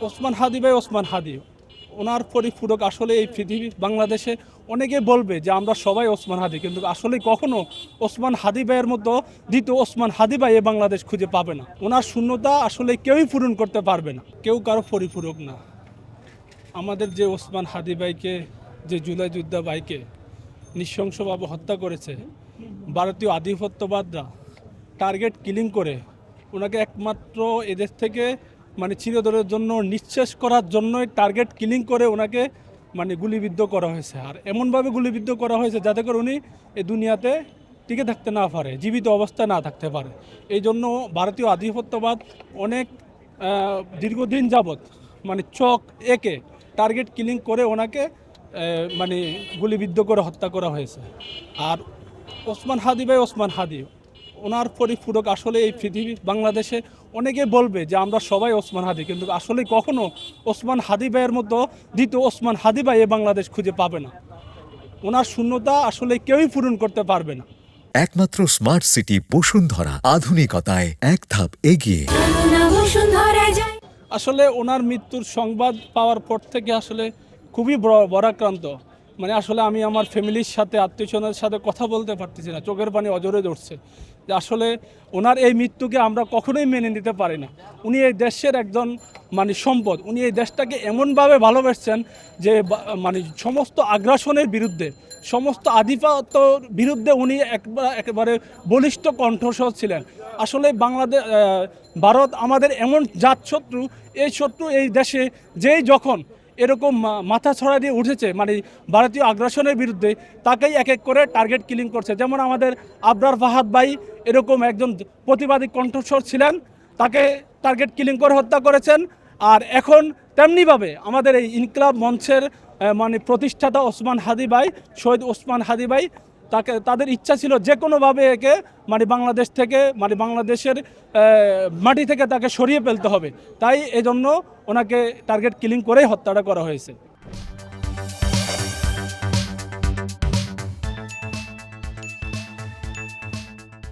ওসমান হাদি ভাই ওসমান হাদি ওনার পরিপূরক আসলে এই পৃথিবী বাংলাদেশে অনেকে বলবে যে আমরা সবাই ওসমান হাদি, কিন্তু আসলে কখনো ওসমান হাদি ভাইয়ের মতো দ্বিতীয় ওসমান হাদি ভাই এ বাংলাদেশ খুঁজে পাবে না। ওনার শূন্যতা আসলে কেউই পূরণ করতে পারবে না, কেউ কারো পরিপূরক না। আমাদের যে ওসমান হাদি ভাইকে, যে জুলাই যোদ্ধা ভাইকে নৃশংসভাবে হত্যা করেছে ভারতীয় আধিপত্যবাদরা, টার্গেট কিলিং করে ওনাকে একমাত্র এদেশ থেকে চিরতরের জন্য নিঃশেষ করার জন্যই টার্গেট কিলিং করে ওনাকে গুলিবিদ্ধ করা হয়েছে। আর এমনভাবে গুলিবিদ্ধ করা হয়েছে যাতে করে উনি এই দুনিয়াতে টিকে থাকতে না পারে, জীবিত অবস্থায় না থাকতে পারে। এই জন্য ভারতীয় আধিপত্যবাদ অনেক দীর্ঘদিন যাবৎ চক একে টার্গেট কিলিং করে ওনাকে গুলিবিদ্ধ করে হত্যা করা হয়েছে। আর ওসমান হাদি ভাই ওসমান হাদি ওনার পরিপূরক আসলে এই পৃথিবী বাংলাদেশে অনেকে বলবে যে আমরা সবাই ওসমান হাদি, কিন্তু আসলে কখনো ওসমান হাদি ভাইয়ের মতো দ্বিতীয় ওসমান হাদি ভাই এ বাংলাদেশ খুঁজে পাবে না। ওনার শূন্যতা আসলে কেউই পূরণ করতে পারবে না। একমাত্র স্মার্ট সিটি বসুন্ধরা, আধুনিকতায় এক ধাপ এগিয়ে। আসলে ওনার মৃত্যুর সংবাদ পাওয়ার পর থেকে আসলে খুবই বরাক্রান্ত। আসলে আমি আমার ফ্যামিলির সাথে, আত্মীয়স্বজনের সাথে কথা বলতে পারতেছি না, চোখের পানি অজরে ধরছে। যে আসলে ওনার এই মৃত্যুকে আমরা কখনোই মেনে নিতে পারি না। উনি এই দেশের একজন সম্পদ। উনি এই দেশটাকে এমনভাবে ভালোবাসছেন যে সমস্ত আগ্রাসনের বিরুদ্ধে, সমস্ত আধিপত্যর বিরুদ্ধে উনি একেবারে বলিষ্ঠ কণ্ঠস্বর ছিলেন। আসলে ভারত আমাদের এমন জাতশত্রু, এই শত্রু এই দেশে যেই যখন এরকম মাথা ছড়া দিয়ে উঠেছে ভারতীয় আগ্রাসনের বিরুদ্ধে, তাকেই এক এক করে টার্গেট কিলিং করছে। যেমন আমাদের আবরার ফাহাদ ভাই এরকম একজন প্রতিবাদী কণ্ঠস্বর ছিলেন, তাকে টার্গেট কিলিং করে হত্যা করেছেন। আর এখন তেমনিভাবে আমাদের এই ইনকিলাব মঞ্চের প্রতিষ্ঠাতা ওসমান হাদি ভাই, শহীদ ওসমান হাদি ভাই, তাদের ইচ্ছা ছিল যে কোনোভাবে একে বাংলাদেশ থেকে বাংলাদেশের মাটি থেকে তাকে সরিয়ে ফেলতে হবে। তাই এজন্য ওনাকে টার্গেট কিলিং করেই হত্যাটা করা হয়েছে।